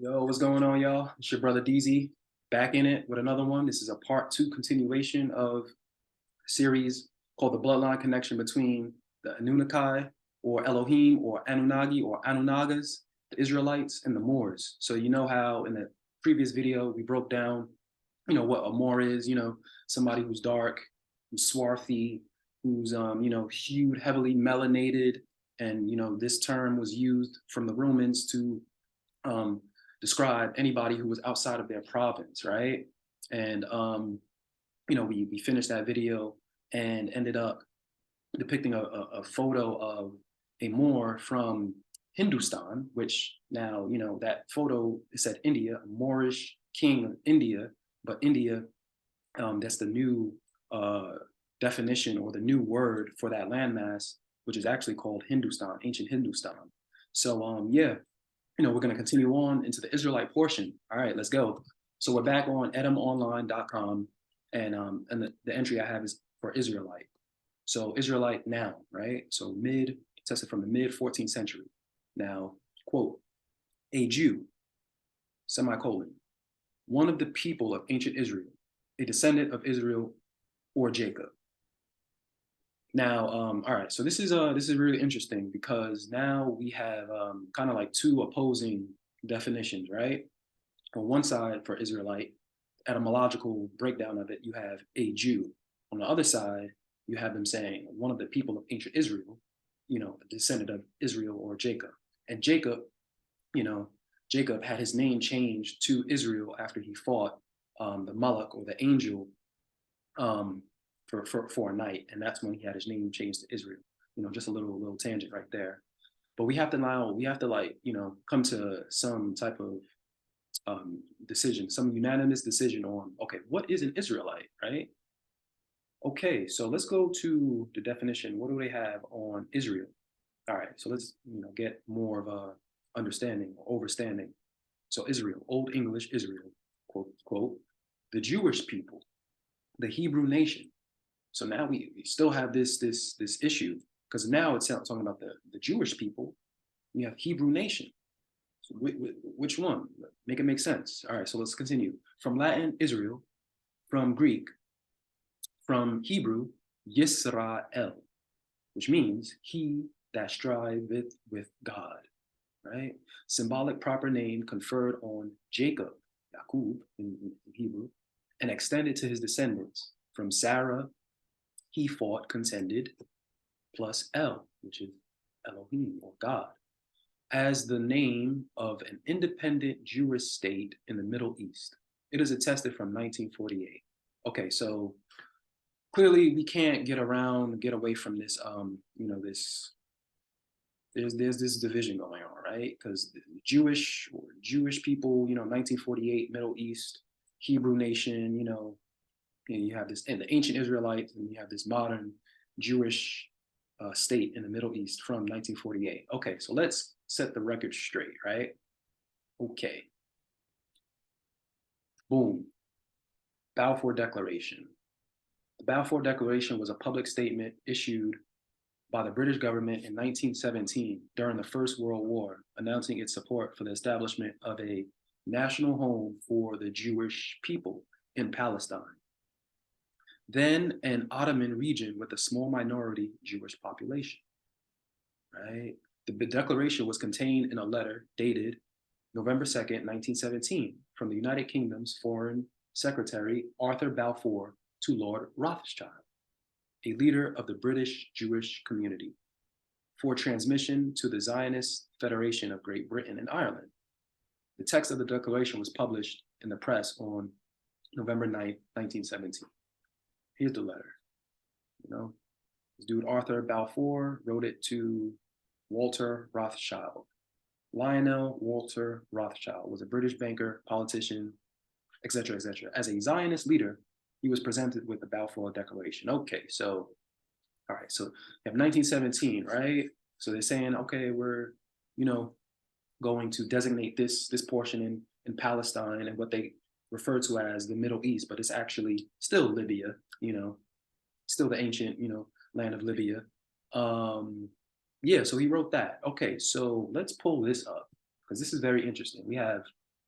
Yo, what's going on, y'all? It's your brother DZ back in it with another one. This is a part two continuation of a series called The Bloodline Connection between the Anunnaki or Elohim or Anunnaki or Anunnagas, the Israelites, and the Moors. So you know how in the previous video we broke down, what a Moor is, somebody who's dark, who's swarthy, who's hued, heavily melanated, and this term was used from the Romans to um, describe anybody who was outside of their province, right? And we finished that video and ended up depicting a photo of a Moor from Hindustan, which now that photo said India, a Moorish king of India, but India, that's the new definition or the new word for that landmass, which is actually called Hindustan, ancient Hindustan. So yeah, we're going to continue on into the Israelite portion. All right, let's go. So we're back on edomonline.com, and the entry I have is for Israelite. So Israelite now, right? So tested from the mid 14th century. Now, quote, a Jew, semicolon, one of the people of ancient Israel, a descendant of Israel or Jacob. Now, all right, so this is really interesting because now we have kind of like two opposing definitions, right? On one side for Israelite, etymological breakdown of it, you have a Jew. On the other side, you have them saying one of the people of ancient Israel, a descendant of Israel or Jacob. And Jacob, you know, Jacob had his name changed to Israel after he fought the Malach or the angel um, for a night, and that's when he had his name changed to Israel. Just a little tangent right there. But we have to like come to some type of decision, some unanimous decision on, okay, what is an Israelite, right? Okay, so let's go to the definition. What do they have on Israel? All right, so let's get more of a understanding or overstanding. So Israel, Old English Israel, quote quote, the Jewish people, the Hebrew nation. So now we still have this issue because now it's talking about the Jewish people. We have Hebrew nation. So which one? Make it make sense. All right, so let's continue. From Latin, Israel. From Greek, from Hebrew, Yisrael, which means he that striveth with God, right? Symbolic proper name conferred on Jacob, Yaqub in Hebrew, and extended to his descendants. From Sarah, he fought, contended, plus El, which is Elohim or God, as the name of an independent Jewish state in the Middle East. It is attested from 1948. Okay, so clearly we can't get away from this, there's this division going on, right? Because the Jewish people, 1948, Middle East, Hebrew nation, and you have this, and the ancient Israelites, and you have this modern Jewish state in the Middle East from 1948. Okay, so let's set the record straight, right? Okay. Boom. Balfour Declaration. The Balfour Declaration was a public statement issued by the British government in 1917 during the First World War, announcing its support for the establishment of a national home for the Jewish people in Palestine, then an Ottoman region with a small minority Jewish population, right? The declaration was contained in a letter dated November 2nd, 1917, from the United Kingdom's Foreign Secretary Arthur Balfour to Lord Rothschild, a leader of the British Jewish community, for transmission to the Zionist Federation of Great Britain and Ireland. The text of the declaration was published in the press on November 9th, 1917. Here's the letter. This dude Arthur Balfour wrote it to Walter Rothschild. Lionel Walter Rothschild was a British banker, politician, etc., etc. As a Zionist leader, he was presented with the Balfour Declaration. Okay, so, all right, so you have 1917, right? So they're saying, okay, we're, going to designate this portion in Palestine and what they refer to as the Middle East, but it's actually still Libya, still the ancient, land of Libya. Yeah, so he wrote that. Okay, so let's pull this up because this is very interesting. We have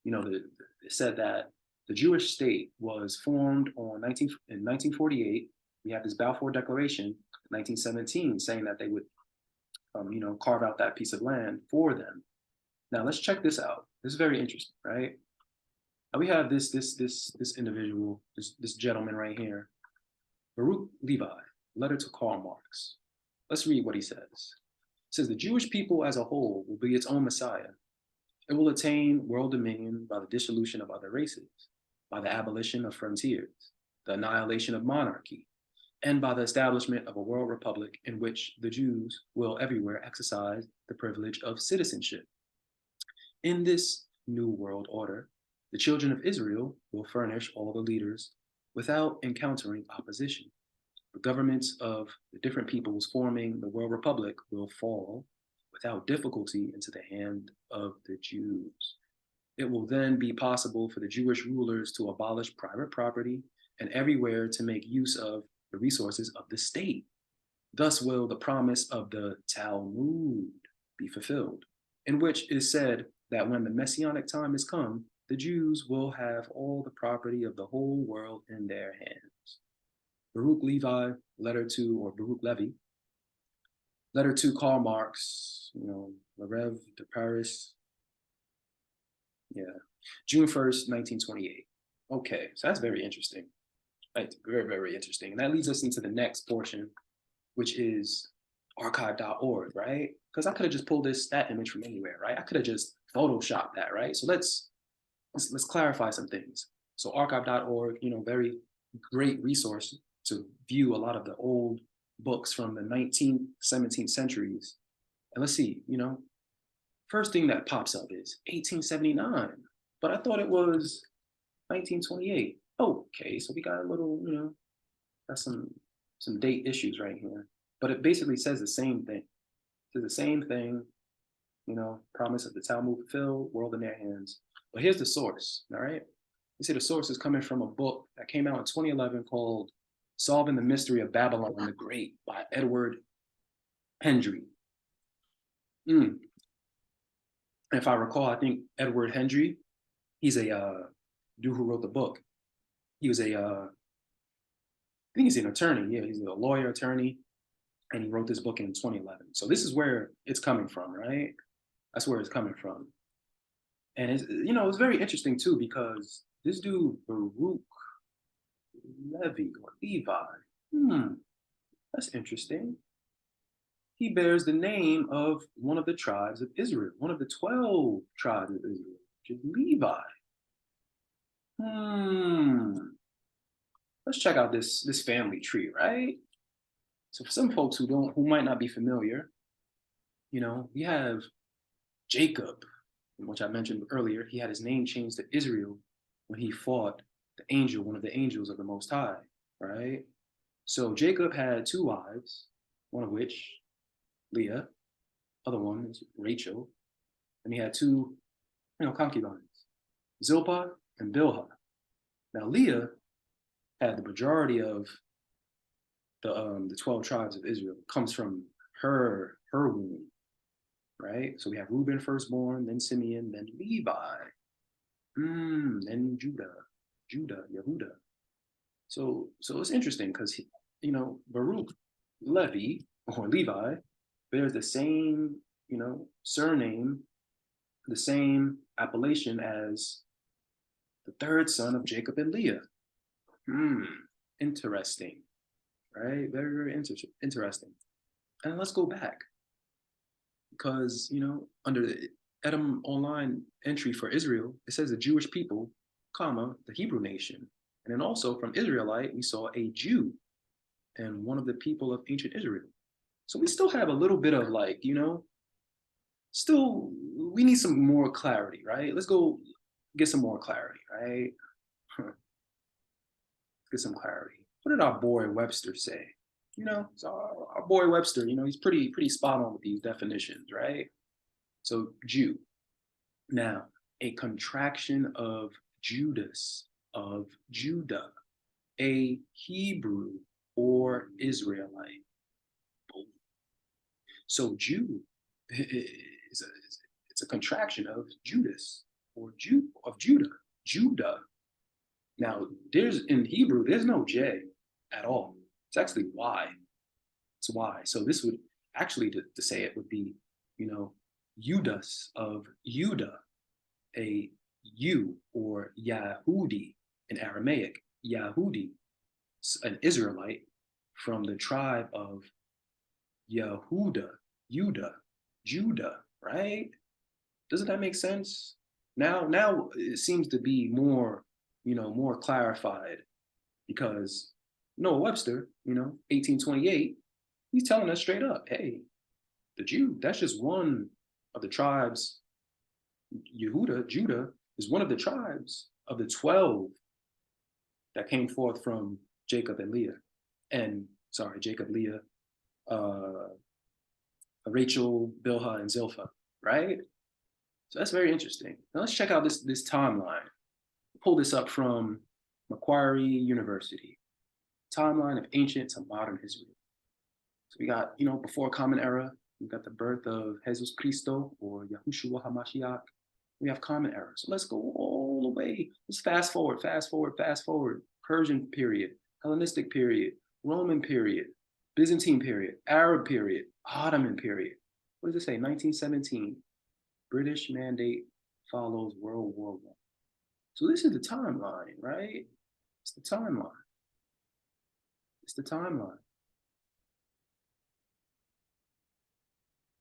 It said that the Jewish state was formed in 1948. We have this Balfour Declaration in 1917 saying that they would, carve out that piece of land for them. Now let's check this out. This is very interesting, right? Now we have this individual, this gentleman right here, Baruch Levi, letter to Karl Marx. Let's read what he says. It says the Jewish people as a whole will be its own Messiah. It will attain world dominion by the dissolution of other races, by the abolition of frontiers, the annihilation of monarchy, and by the establishment of a world republic in which the Jews will everywhere exercise the privilege of citizenship. In this new world order, the children of Israel will furnish all the leaders without encountering opposition. The governments of the different peoples forming the world republic will fall without difficulty into the hand of the Jews. It will then be possible for the Jewish rulers to abolish private property and everywhere to make use of the resources of the state. Thus will the promise of the Talmud be fulfilled, in which it is said that when the messianic time is come, the Jews will have all the property of the whole world in their hands. Baruch Levi, Baruch Levi, letter to Karl Marx, Le Rêve de Paris. Yeah, June 1st, 1928. Okay, so that's very interesting. Right, very, very interesting. And that leads us into the next portion, which is archive.org, right? Because I could have just pulled that image from anywhere, right? I could have just photoshopped that, right? So let's clarify some things. So archive.org, very great resource to view a lot of the old books from the 19th, 17th centuries. And let's see, first thing that pops up is 1879, but I thought it was 1928. Okay, so we got a little, got some date issues right here, but it basically says the same thing. It says the same thing, promise of the Talmud fulfilled, world in their hands. But here's the source, all right? You see the source is coming from a book that came out in 2011 called Solving the Mystery of Babylon the Great by Edward Hendry. If I recall, I think Edward Hendry, he's a dude who wrote the book. He was I think he's an attorney. Yeah, he's a lawyer attorney, and he wrote this book in 2011. So this is where it's coming from, right? That's where it's coming from. And it's very interesting too, because this dude, Baruch Levi, that's interesting. He bears the name of one of the tribes of Israel, one of the 12 tribes of Israel, which is Levi. Let's check out this family tree, right? So for some folks who might not be familiar, we have Jacob, which I mentioned earlier. He had his name changed to Israel when he fought one of the angels of the Most High, right? So Jacob had 2 wives, one of which, Leah, other one is Rachel, and he had 2, concubines, Zilpah and Bilhah. Now Leah had the majority of the 12 tribes of Israel. It comes from her womb, right? So we have Reuben firstborn, then Simeon, then Levi, then Judah, Yehuda. So it's interesting because Baruch Levi or Levi bears the same surname, the same appellation as the 3rd son of Jacob and Leah. Interesting, right? Very, very interesting. And let's go back because under the Edom Online entry for Israel, it says the Jewish people, comma, the Hebrew nation. And then also from Israelite, we saw a Jew and one of the people of ancient Israel. So we still have a little bit of still, we need some more clarity, right? Let's go get some more clarity, right? Get some clarity. What did our boy Webster say? So our boy Webster, he's pretty spot on with these definitions, right? So Jew. Now, a contraction of Judas, of Judah, a Hebrew or Israelite. Boom. So Jew it's a contraction of Judas. or Judah. Judah. Now, there's in Hebrew, there's no J at all. It's actually Y. It's Y. So this would actually, to say it would be, Judas of Judah, a U or Yahudi in Aramaic, Yahudi, an Israelite from the tribe of Yehuda, Judah, right? Doesn't that make sense? Now it seems to be more, more clarified because Noah Webster, 1828, he's telling us straight up, hey, the Jew, that's just one of the tribes. Judah is one of the tribes of the 12 that came forth from Jacob and Leah. And sorry, Jacob, Leah, uh, Rachel, Bilhah, and Zilpah, right? So that's very interesting. Now let's check out this timeline. Pull this up from Macquarie University. Timeline of ancient to modern Israel. So we got, before Common Era, we got the birth of Jesus Cristo or Yahushua HaMashiach. We have Common Era. So let's go all the way. Let's fast forward. Persian period, Hellenistic period, Roman period, Byzantine period, Arab period, Ottoman period. What does it say? 1917. British mandate follows World War I. So this is the timeline, right? It's the timeline. It's the timeline.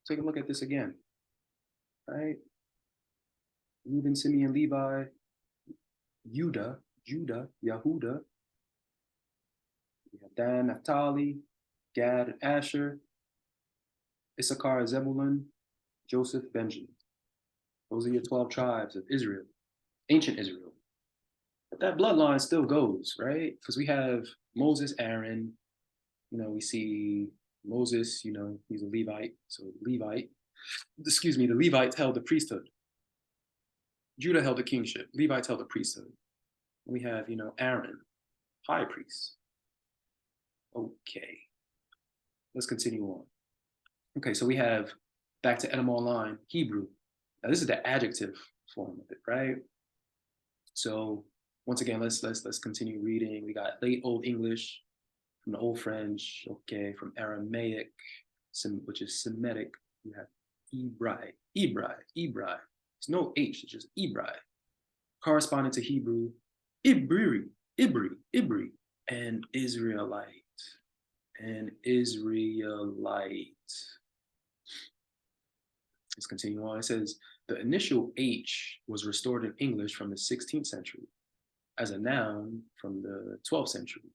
Take a look at this again, right? Reuben, Simeon, Levi, Judah, Yehuda. We have Dan, Naphtali, Gad, and Asher, Issachar, Zebulun, Joseph, Benjamin. Those are your 12 tribes of Israel, ancient Israel. But that bloodline still goes, right? Because we have Moses, Aaron, we see Moses, he's a Levite. So the Levites held the priesthood. Judah held the kingship. Levites held the priesthood. We have, Aaron, high priest. Okay. Let's continue on. Okay, so we have, back to etymology line, Hebrew. Now this is the adjective form of it, right? So once again, let's continue reading. We got late Old English, from the Old French, okay, from Aramaic, which is Semitic. You have Ibrai. There's no H, it's just Ibrai. Corresponding to Hebrew, Ibri, and Israelite. Let's continue on. It says, the initial H was restored in English from the 16th century as a noun from the 12th century,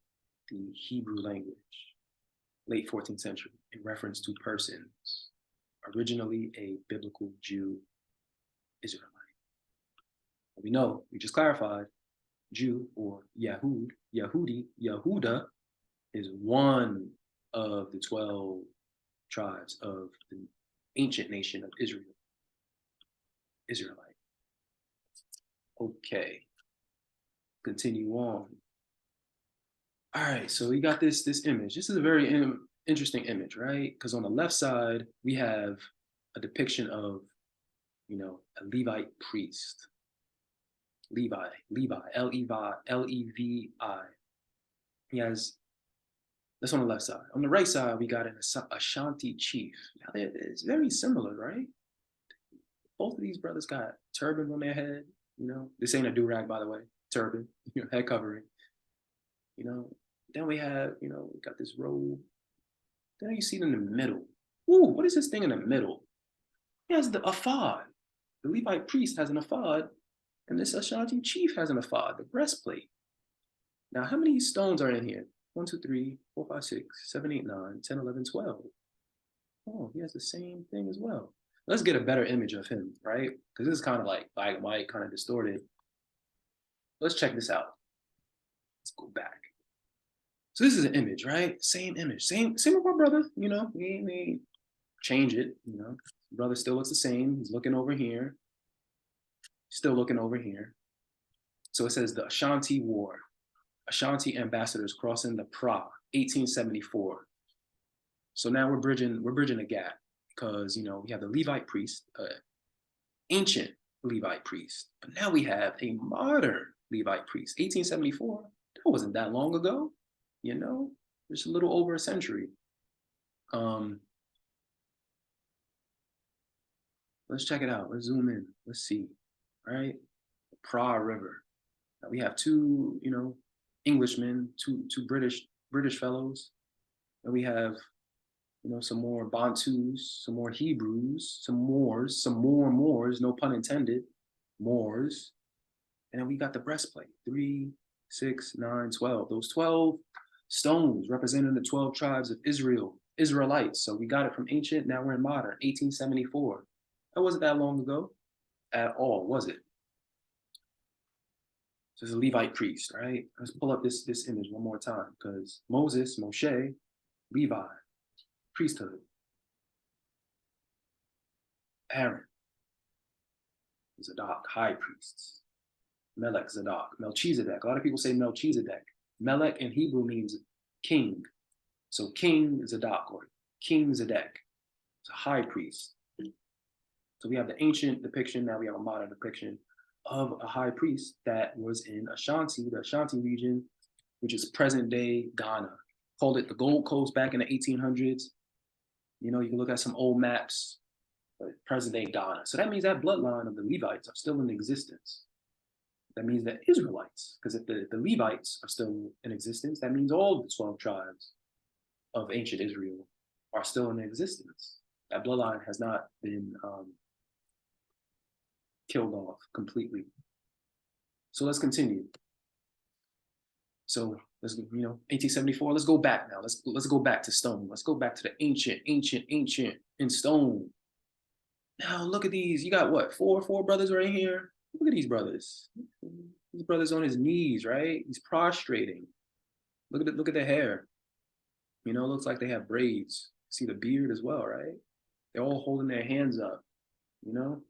the Hebrew language, late 14th century, in reference to persons, originally a biblical Jew, Israelite. We know, we just clarified, Jew or Yehuda is one of the 12 tribes of the ancient nation of Israel, Israelite. Okay, continue on. All right, so we got this image. This is a very interesting image, right? Because on the left side, we have a depiction of, a Levite priest. Levi, L-E-V-I. He has, that's on the left side. On the right side, we got an Ashanti chief. Now, it's very similar, right? Both of these brothers got turbans on their head. This ain't a do-rag, by the way. Turban, head covering. Then we have, we got this robe. Then you see it in the middle. Ooh, what is this thing in the middle? He has the ephod. The Levite priest has an ephod, and this Ashanti chief has an ephod, the breastplate. Now, how many stones are in here? 1, 2, 3, 4, 5, 6, 7, 8, 9, 10, 11, 12. Oh, he has the same thing as well. Let's get a better image of him, right? Because this is kind of like black and white, kind of distorted. Let's check this out. Let's go back. So this is an image, right? Same image, same with my brother. We change it. Brother still looks the same. He's looking over here. Still looking over here. So it says the Ashanti War. Ashanti ambassadors crossing the Pra, 1874. So now we're bridging a gap because we have the Levite priest, ancient Levite priest. But now we have a modern Levite priest. 1874, that wasn't that long ago, you know, just a little over a century. Let's check it out. Let's zoom in. Let's see. All right. The Pra River. Now we have two, you know, Englishmen, two British fellows. And we have, you know, some more Bantus, some more Hebrews, some Moors, some more Moors, no pun intended, Moors. And then we got the breastplate, 3, 6, 9, 12. Those 12 stones representing the 12 tribes of Israel, Israelites. So we got it from ancient, now we're in modern, 1874. That wasn't that long ago at all, was it? So it's a Levite priest, right? Let's pull up this image one more time, because Moshe, Levi, priesthood. Aaron, Zadok, high priests. Melech, Zadok, Melchizedek. A lot of people say Melchizedek. Melech in Hebrew means king. So King Zadok or King Zedek. It's a high priest. So we have the ancient depiction, now we have a modern depiction of a high priest that was in Ashanti, the Ashanti region, which is present day Ghana. Called it the Gold Coast back in the 1800s. You know, you can look at some old maps, but present day Ghana. So that means that bloodline of the Levites are still in existence. That means that Israelites, because if the Levites are still in existence, that means all the 12 tribes of ancient Israel are still in existence. That bloodline has not been killed off completely. So let's continue. So let's, you know, 1874. Let's go back now. Let's go back to stone. Let's go back to the ancient in stone. Now look at these. You got what? Four brothers right here. Look at these brothers. These brothers on his knees, right? He's prostrating. Look at it. Look at the hair. You know, it looks like they have braids. See the beard as well, right? They're all holding their hands up. You know,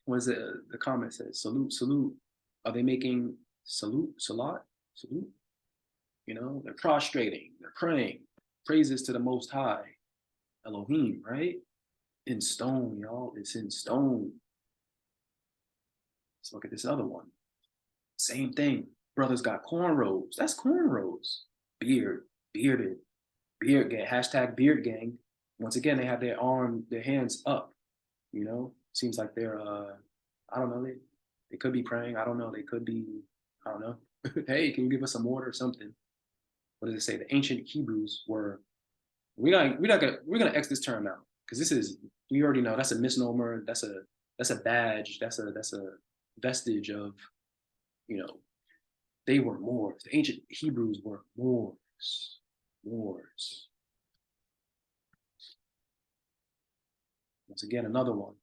what is it? The comment says, "Salute, salute." Are they making salute, salat, salute? You know, they're prostrating. They're praying. Praises to the Most High, Elohim, right? In stone, y'all. It's in stone. Let's look at this other one. Same thing. Brothers got cornrows. That's cornrows. Bearded, beard gang. Hashtag beard gang. Once again, they have their hands up. You know, seems like they're, I don't know, they could be praying. I don't know. They could be, I don't know. Hey, can you give us some water or something? What does it say? The ancient Hebrews were. We're gonna X this term out because this is, we already know that's a misnomer. That's a badge. That's a vestige of, you know, they were Moors. The ancient Hebrews were Moors. Moors. Once again, another one.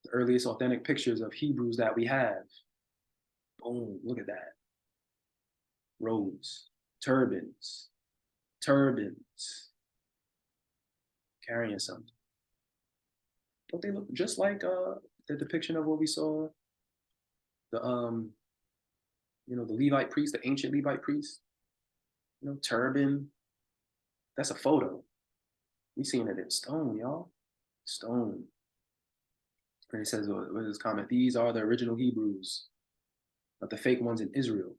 The earliest authentic pictures of Hebrews that we have. Boom, look at that. Robes, turbans, carrying something. Don't they look just like the depiction of what we saw? The you know, the Levite priest, the ancient Levite priest, you know, turban. That's a photo. We seen it in stone, y'all. Stone. And he says, what is his comment? These are the original Hebrews, but the fake ones in Israel.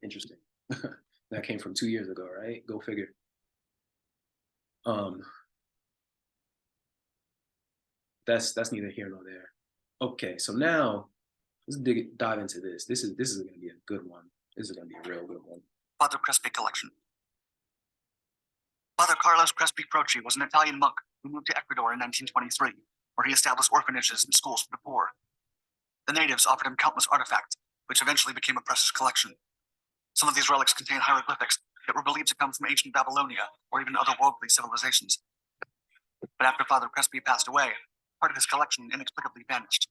Interesting. That came from 2 years ago, right? Go figure. That's neither here nor there. Okay, so now let's dive into this. This is going to be a good one. This is going to be a real good one. Father Crespi collection. Father Carlos Crespi Croce was an Italian monk who moved to Ecuador in 1923, where he established orphanages and schools for the poor. The natives offered him countless artifacts, which eventually became a precious collection. Some of these relics contain hieroglyphics that were believed to come from ancient Babylonia or even otherworldly civilizations. But after Father Crespi passed away, part of his collection inexplicably vanished.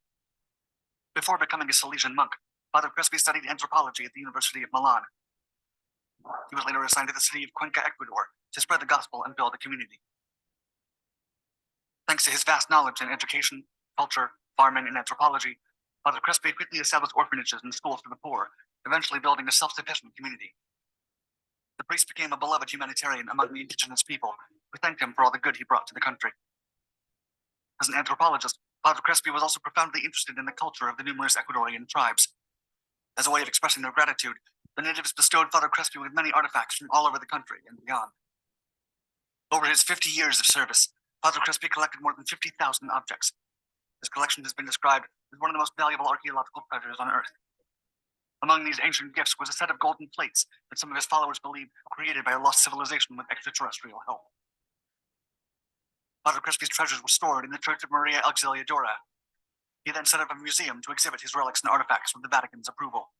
Before becoming a Salesian monk, Father Crespi studied anthropology at the University of Milan. He was later assigned to the city of Cuenca, Ecuador, to spread the gospel and build a community. Thanks to his vast knowledge in education, culture, farming, and anthropology, Father Crespi quickly established orphanages and schools for the poor, eventually building a self-sufficient community. The priest became a beloved humanitarian among the indigenous people, who thanked him for all the good he brought to the country. As an anthropologist, Father Crespi was also profoundly interested in the culture of the numerous Ecuadorian tribes. As a way of expressing their gratitude, the natives bestowed Father Crespi with many artifacts from all over the country and beyond. Over his 50 years of service, Father Crespi collected more than 50,000 objects. His collection has been described as one of the most valuable archaeological treasures on Earth. Among these ancient gifts was a set of golden plates that some of his followers believed were created by a lost civilization with extraterrestrial help. Father Crespi's treasures were stored in the Church of Maria Auxiliadora. He then set up a museum to exhibit his relics and artifacts with the Vatican's approval.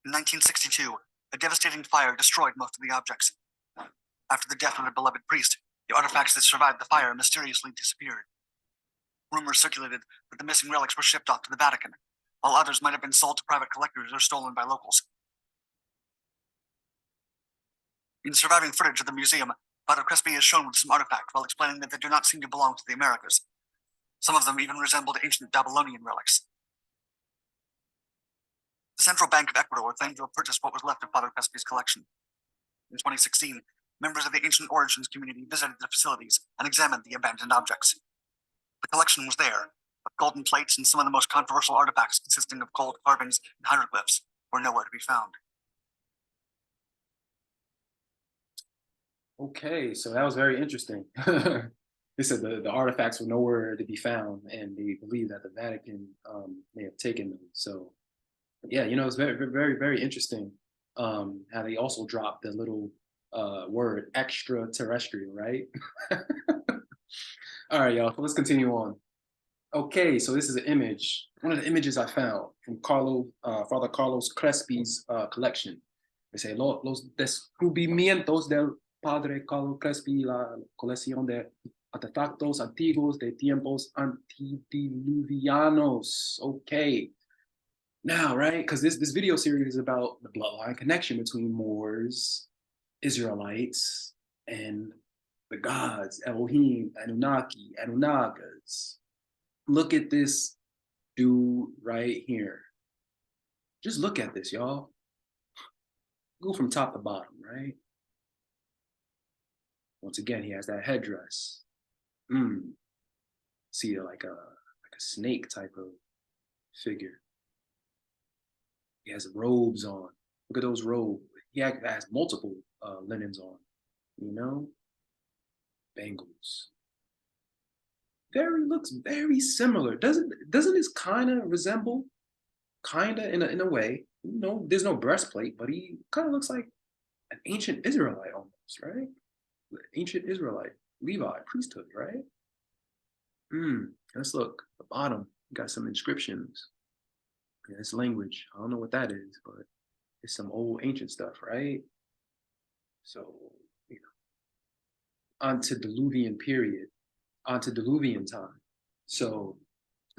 In 1962, a devastating fire destroyed most of the objects. After the death of the beloved priest, the artifacts that survived the fire mysteriously disappeared. Rumors circulated that the missing relics were shipped off to the Vatican, while others might have been sold to private collectors or stolen by locals. In surviving footage of the museum, Father Crespi is shown with some artifacts while explaining that they do not seem to belong to the Americas. Some of them even resembled ancient Babylonian relics. The Central Bank of Ecuador claimed to have purchased what was left of Father Crespi's collection. In 2016, members of the Ancient Origins community visited the facilities and examined the abandoned objects. The collection was there, but golden plates and some of the most controversial artifacts consisting of gold carvings and hieroglyphs were nowhere to be found. Okay, so that was very interesting. They said the artifacts were nowhere to be found, and they believe that the Vatican may have taken them. So, yeah, it's very, very, very interesting how they also dropped the little word extraterrestrial, right? All right, y'all. Let's continue on. Okay, so this is an image. One of the images I found from Father Carlos Crespi's collection. They say los descubrimientos del Padre Carlos Crespi, la colección de artefactos antiguos de tiempos antediluvianos. Okay, now, right, because this video series is about the bloodline connection between Moors, Israelites, and the gods, Elohim, Anunnaki, Anunnakas. Look at this dude right here. Just look at this, y'all. Go from top to bottom, right? Once again, he has that headdress. See, like a snake type of figure. He has robes on. Look at those robes. He has multiple linens on. Bangles. Looks very similar. Doesn't this kind of resemble, in a way? There's no breastplate, but he kind of looks like an ancient Israelite almost, right? Ancient Israelite, Levi, priesthood, right? Let's look. The bottom, got some inscriptions. Yeah, it's language. I don't know what that is, but it's some old ancient stuff, right? So, antediluvian period, antediluvian time. So,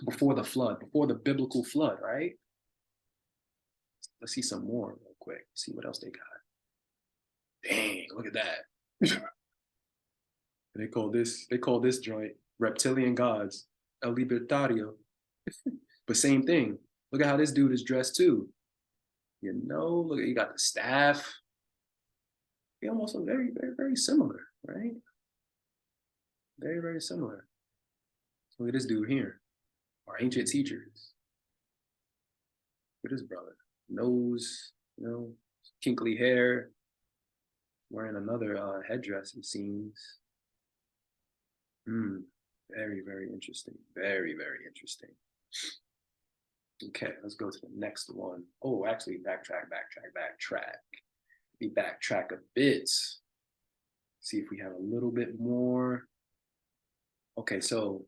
before the flood, before the biblical flood, right? Let's see some more real quick. See what else they got. Dang, look at that. They call this joint reptilian gods, El Libertario. But same thing. Look at how this dude is dressed too. Look, he got the staff. They almost look very, very, very similar, right? Very, very similar. Look at this dude here. Our ancient teachers. Look at this brother. Nose, kinkly hair. Wearing another headdress, it seems. Very, very interesting. Very, very interesting. Okay, let's go to the next one. Oh, actually, backtrack. We backtrack a bit. See if we have a little bit more. Okay, so,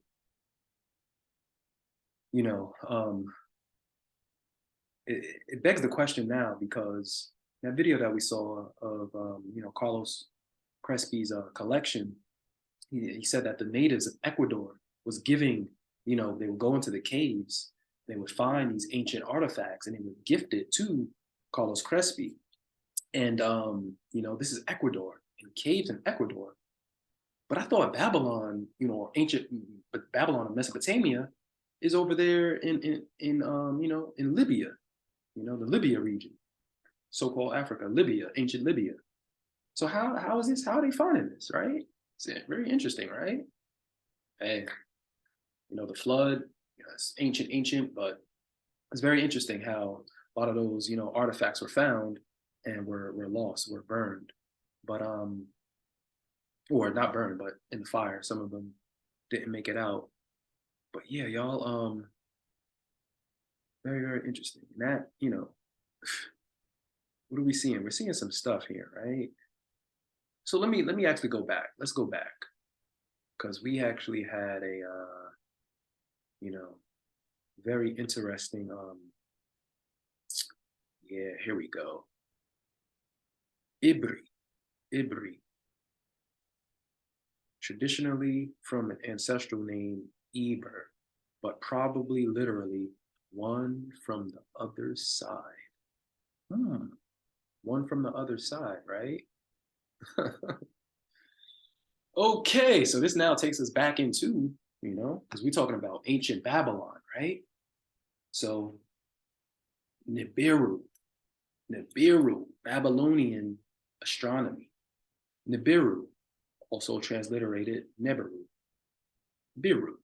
it begs the question now, because that video that we saw of, Carlos Crespi's collection, he said that the natives of Ecuador was giving, they would go into the caves, they would find these ancient artifacts, and they would gift it to Carlos Crespi. And, this is Ecuador, in caves in Ecuador. But I thought Babylon, ancient, but Babylon of Mesopotamia is over there in Libya, the Libya region, so-called Africa, Libya, ancient Libya. So how is this? How are they finding this, right? It's very interesting, right? Hey, the flood, it's ancient, but it's very interesting how a lot of those, artifacts were found and were lost, were burned. But or not burned, but in the fire. Some of them didn't make it out. But yeah, y'all, very, very interesting. And that, what are we seeing? We're seeing some stuff here, right? So let me actually go back. Let's go back because we actually had a you know very interesting yeah, here we go. Ibri, Ibri, traditionally from an ancestral name Eber, but probably literally one from the other side. Hmm. One from the other side, right? Okay, so this now takes us back into, because we're talking about ancient Babylon, right? So Nibiru, Nibiru, Babylonian astronomy. Nibiru, also transliterated Neberu, Biru,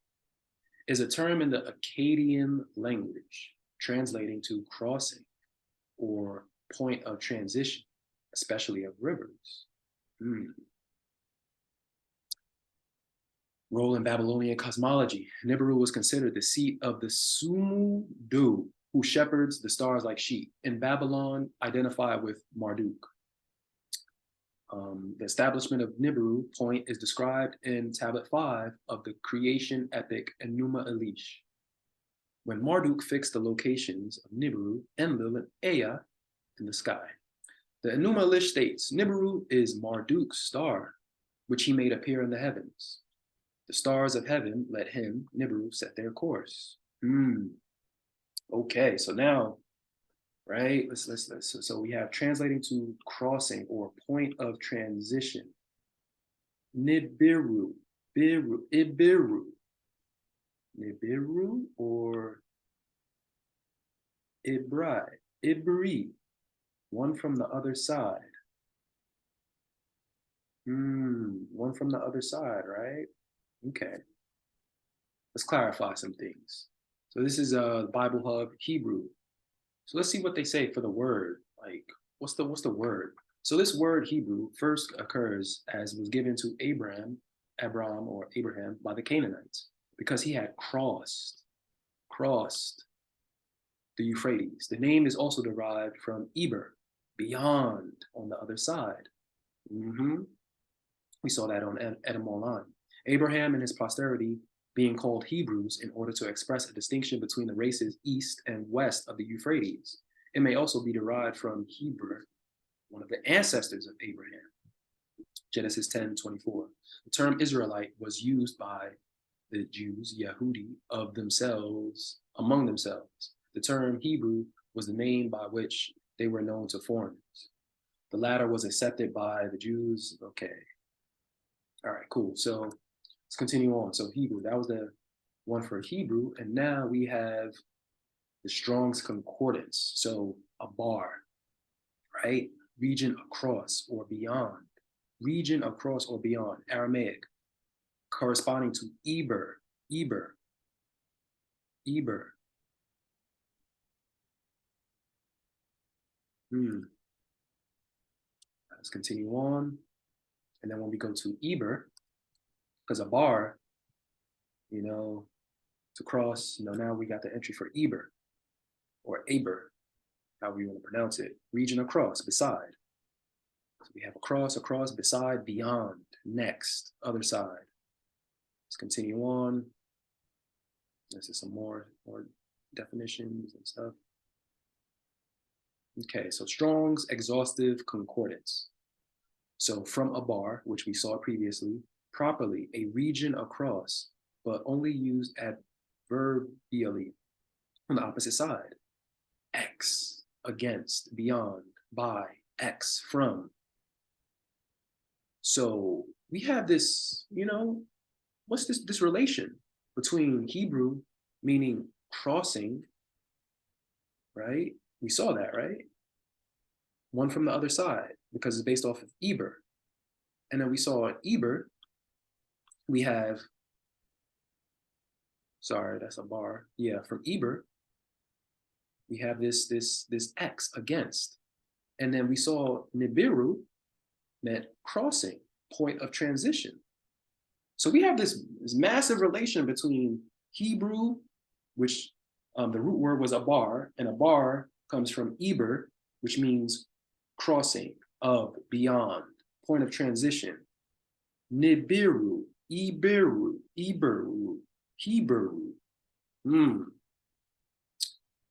is a term in the Akkadian language, translating to crossing or point of transition, especially of rivers. Hmm. Role in Babylonian cosmology. Nibiru was considered the seat of the Sumudu, who shepherds the stars like sheep. In Babylon, identified with Marduk. The establishment of Nibiru point is described in Tablet 5 of the creation epic Enuma Elish, when Marduk fixed the locations of Nibiru, Enlil, and Ea in the sky. The Enuma Elish states, Nibiru is Marduk's star, which he made appear in the heavens. The stars of heaven let him, Nibiru, set their course. Okay, so now, right, so we have translating to crossing or point of transition. Nibiru, Ibiru, Nibiru or Ibri, one from the other side. One from the other side, right? Okay. Let's clarify some things. So this is Bible Hub Hebrew. So let's see what they say for the word. Like, what's the word? So this word Hebrew first occurs as was given to Abraham or Abraham by the Canaanites because he had crossed the Euphrates. The name is also derived from Eber, beyond, on the other side. We saw that on Edom Online. Abraham and his posterity being called Hebrews in order to express a distinction between the races east and west of the Euphrates. It may also be derived from Hebrew, one of the ancestors of Abraham. Genesis 10:24. The term Israelite was used by the Jews, Yehudi, among themselves. The term Hebrew was the name by which they were known to foreigners. The latter was accepted by the Jews. Okay. All right, cool. So let's continue on. So Hebrew, that was the one for Hebrew. And now we have the Strong's Concordance. So a bar, right? Region across or beyond. Region across or beyond. Aramaic, corresponding to Eber. Let's continue on. And then when we go to Eber, because a bar, to cross, now we got the entry for Eber or Aber, however you want to pronounce it. Region across, beside. So we have across, beside, beyond, next, other side. Let's continue on. This is some more definitions and stuff. Okay, so Strong's Exhaustive Concordance. So from a bar, which we saw previously, properly a region across, but only used adverbially on the opposite side. X, against, beyond, by, X, from. So we have this, what's this relation between Hebrew, meaning crossing, right? We saw that, right? One from the other side, because it's based off of Eber. And then we saw Eber, we have Sorry, that's a bar. Yeah, from Eber, we have this X against. And then we saw Nibiru meant crossing, point of transition. So we have this massive relation between Hebrew, which the root word was abar, and abar comes from Eber, which means crossing, of, beyond, point of transition. Nibiru, Iberu, Iberu, Hebrew.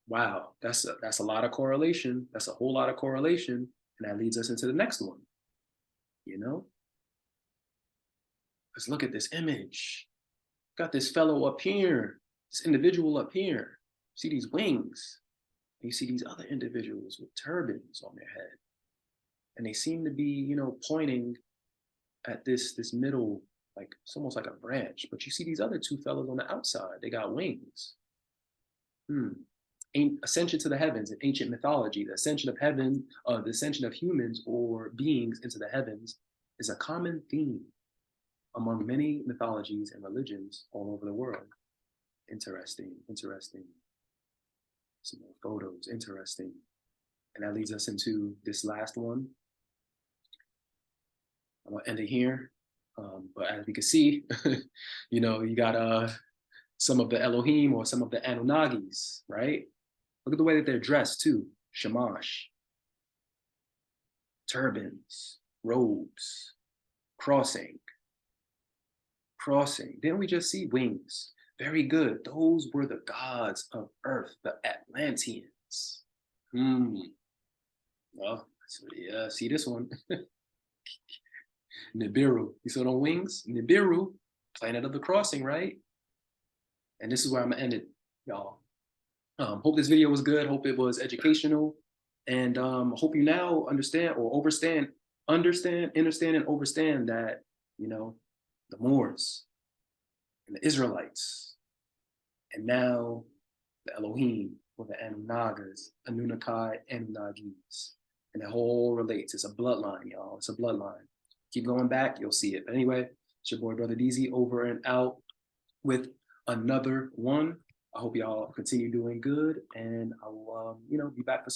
Wow, that's a lot of correlation. That's a whole lot of correlation. And that leads us into the next one, you know? Let's look at this image. Got this fellow up here, this individual up here. See these wings. And you see these other individuals with turbans on their head. And they seem to be, you know, pointing at this middle, like it's almost like a branch. But you see these other two fellows on the outside, they got wings. Ascension to the heavens in ancient mythology, the ascension of heaven, the ascension of humans or beings into the heavens is a common theme among many mythologies and religions all over the world. Interesting, interesting. Some more photos, interesting. And that leads us into this last one. I'm gonna end it here. But as we can see, you know, you got some of the Elohim or some of the Anunnakis, right? Look at the way that they're dressed too. Shamash, turbans, robes, crossing. Didn't we just see wings? Very good. Those were the gods of Earth, the Atlanteans. Well, so yeah, see this one. Nibiru. You saw the wings? Nibiru, planet of the crossing, right? And this is where I'm gonna end it, y'all. Hope this video was good. Hope it was educational. And hope you now understand or understand and overstand that, you know, the Moors and the Israelites, and now the Elohim or the Anunnaki, Anunnakis. And that whole relates. It's a bloodline, y'all. It's a bloodline. Keep going back, you'll see it. But anyway, it's your boy, Brother DZ, over and out with another one. I hope y'all continue doing good, and I'll, you know, be back for